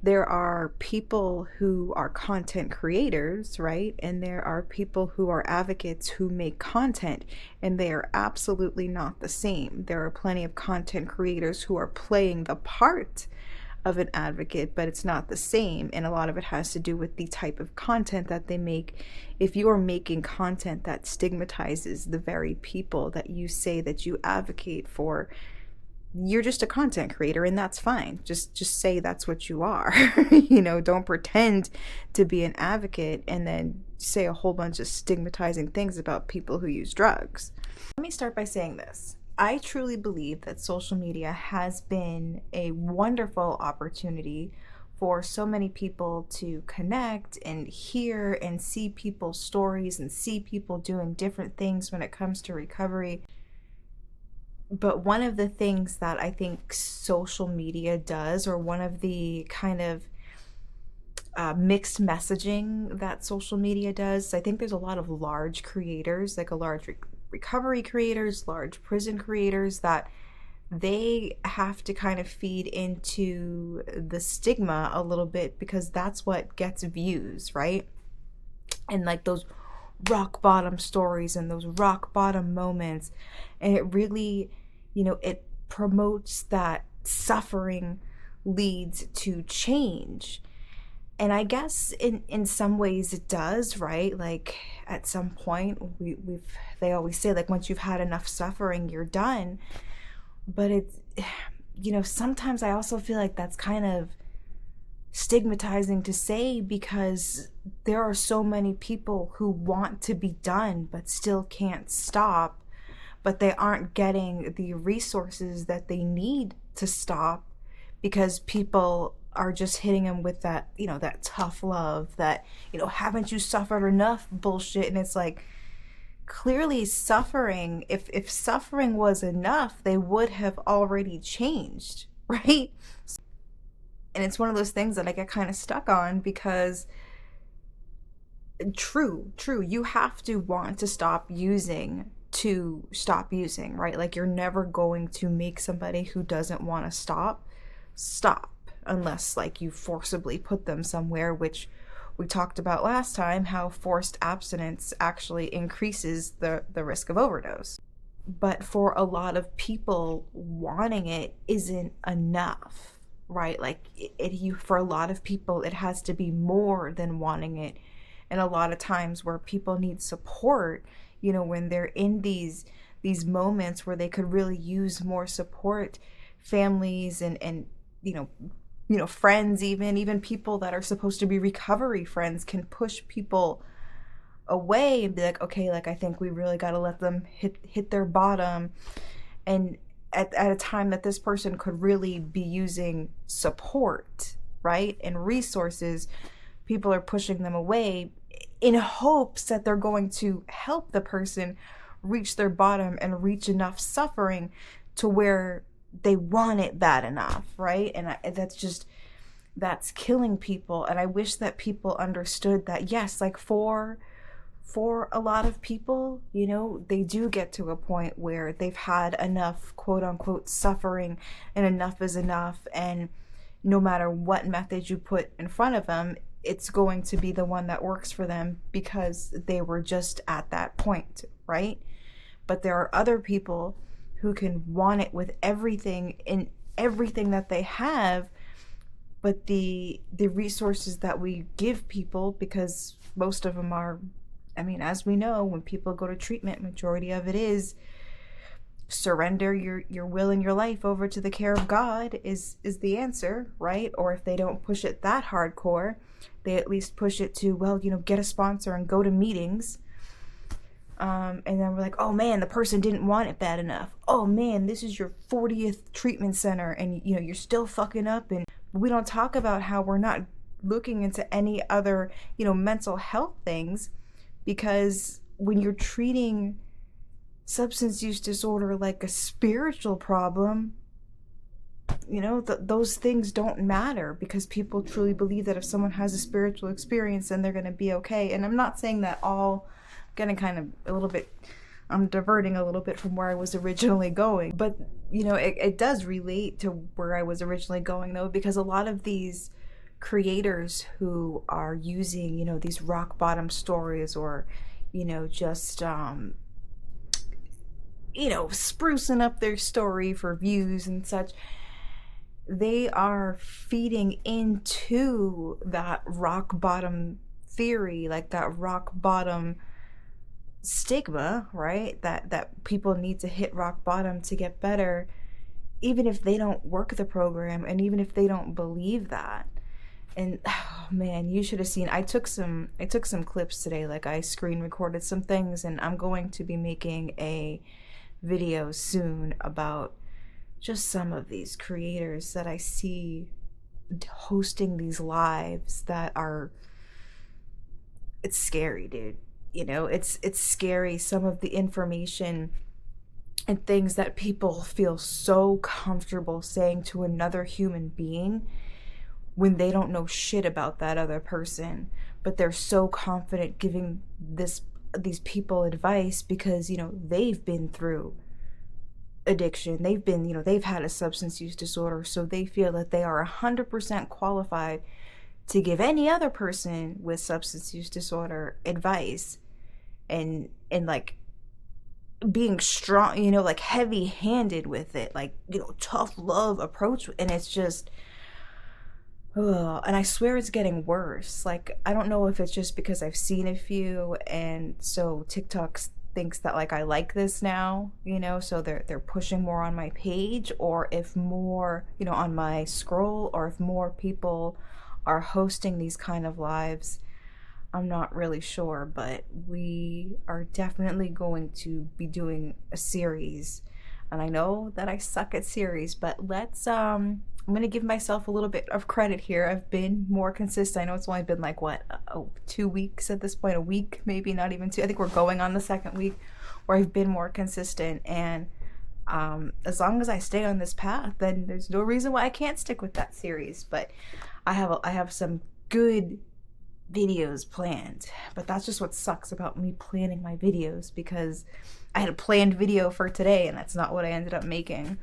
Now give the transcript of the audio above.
there are people who are content creators, right? And there are people who are advocates who make content, and they are absolutely not the same. There are plenty of content creators who are playing the part of an advocate, but it's not the same. And a lot of it has to do with the type of content that they make. If you are making content that stigmatizes the very people that you say that you advocate for, you're just a content creator, and that's fine. Just say that's what you are. Don't pretend to be an advocate and then say a whole bunch of stigmatizing things about people who use drugs. Let me start by saying this. I truly believe that social media has been a wonderful opportunity for so many people to connect and hear and see people's stories and see people doing different things when it comes to recovery. But one of the things that I think social media does, or one of the kind of mixed messaging that social media does, I think there's a lot of large creators, like a large recovery creators, large prison creators, that they have to kind of feed into the stigma a little bit, because that's what gets views, right? And like those rock bottom stories and those rock bottom moments, and it really, it promotes that suffering leads to change. And I guess in some ways it does, right? Like at some point they always say, like, once you've had enough suffering, you're done. But it's, sometimes I also feel like that's kind of stigmatizing to say, because there are so many people who want to be done but still can't stop, but they aren't getting the resources that they need to stop, because people are just hitting them with that, that tough love, that, haven't you suffered enough bullshit. And it's like, clearly suffering, if suffering was enough, they would have already changed, right? And it's one of those things that I get kind of stuck on, because true, you have to want to stop using, right? Like, you're never going to make somebody who doesn't want to stop, unless like you forcibly put them somewhere, which we talked about last time, how forced abstinence actually increases the risk of overdose. But for a lot of people, wanting it isn't enough, right? Like for a lot of people, it has to be more than wanting it. And a lot of times where people need support, when they're in these moments where they could really use more support, families and friends, even people that are supposed to be recovery friends, can push people away and be like, okay, like, I think we really got to let them hit their bottom. And at a time that this person could really be using support, right, and resources, people are pushing them away in hopes that they're going to help the person reach their bottom and reach enough suffering to where they want it bad enough, right? And that's killing people. And I wish that people understood that, yes, like for a lot of people, they do get to a point where they've had enough, quote unquote, suffering, and enough is enough. And no matter what method you put in front of them, it's going to be the one that works for them, because they were just at that point, right? But there are other people who can want it with everything that they have, but the resources that we give people, because most of them are, as we know, when people go to treatment, majority of it is surrender your will and your life over to the care of God is the answer, right? Or if they don't push it that hardcore, they at least push it to, well, get a sponsor and go to meetings. And then we're like, oh man, the person didn't want it bad enough. Oh man, this is your 40th treatment center, and you're still fucking up. And we don't talk about how we're not looking into any other, mental health things, because when you're treating substance use disorder like a spiritual problem, those things don't matter, because people truly believe that if someone has a spiritual experience, then they're going to be okay. And I'm not saying that all, getting kind of a little bit, I'm diverting a little bit from where I was originally going, but it does relate to where I was originally going, though, because a lot of these creators who are using, you know, these rock bottom stories, or, you know, just you know, sprucing up their story for views and such, they are feeding into that rock bottom theory, like that rock bottom stigma, right? That people need to hit rock bottom to get better, even if they don't work the program, and even if they don't believe that. And oh man, you should have seen, I took some clips today, like I screen recorded some things, and I'm going to be making a video soon about just some of these creators that I see hosting these lives that are, it's scary, dude. You know, it's scary, some of the information and things that people feel so comfortable saying to another human being when they don't know shit about that other person, but they're so confident giving these people advice because, you know, they've been through addiction, they've been, you know, they've had a substance use disorder, so they feel that they are 100% qualified to give any other person with substance use disorder advice, and like being strong, you know, like heavy handed with it, like, you know, tough love approach. And it's just, ugh. And I swear it's getting worse. Like, I don't know if it's just because I've seen a few, and so TikTok thinks that like I like this now, you know, so they're pushing more on my page, or if more, you know, on my scroll, or if more people are hosting these kind of lives. I'm not really sure, but we are definitely going to be doing a series. And I know that I suck at series, but I'm going to give myself a little bit of credit here. I've been more consistent. I know it's only been like, what, 2 weeks at this point, a week, maybe not even two. I think we're going on the second week where I've been more consistent. And as long as I stay on this path, then there's no reason why I can't stick with that series. But I have some good videos planned, but that's just what sucks about me planning my videos, because I had a planned video for today and that's not what I ended up making.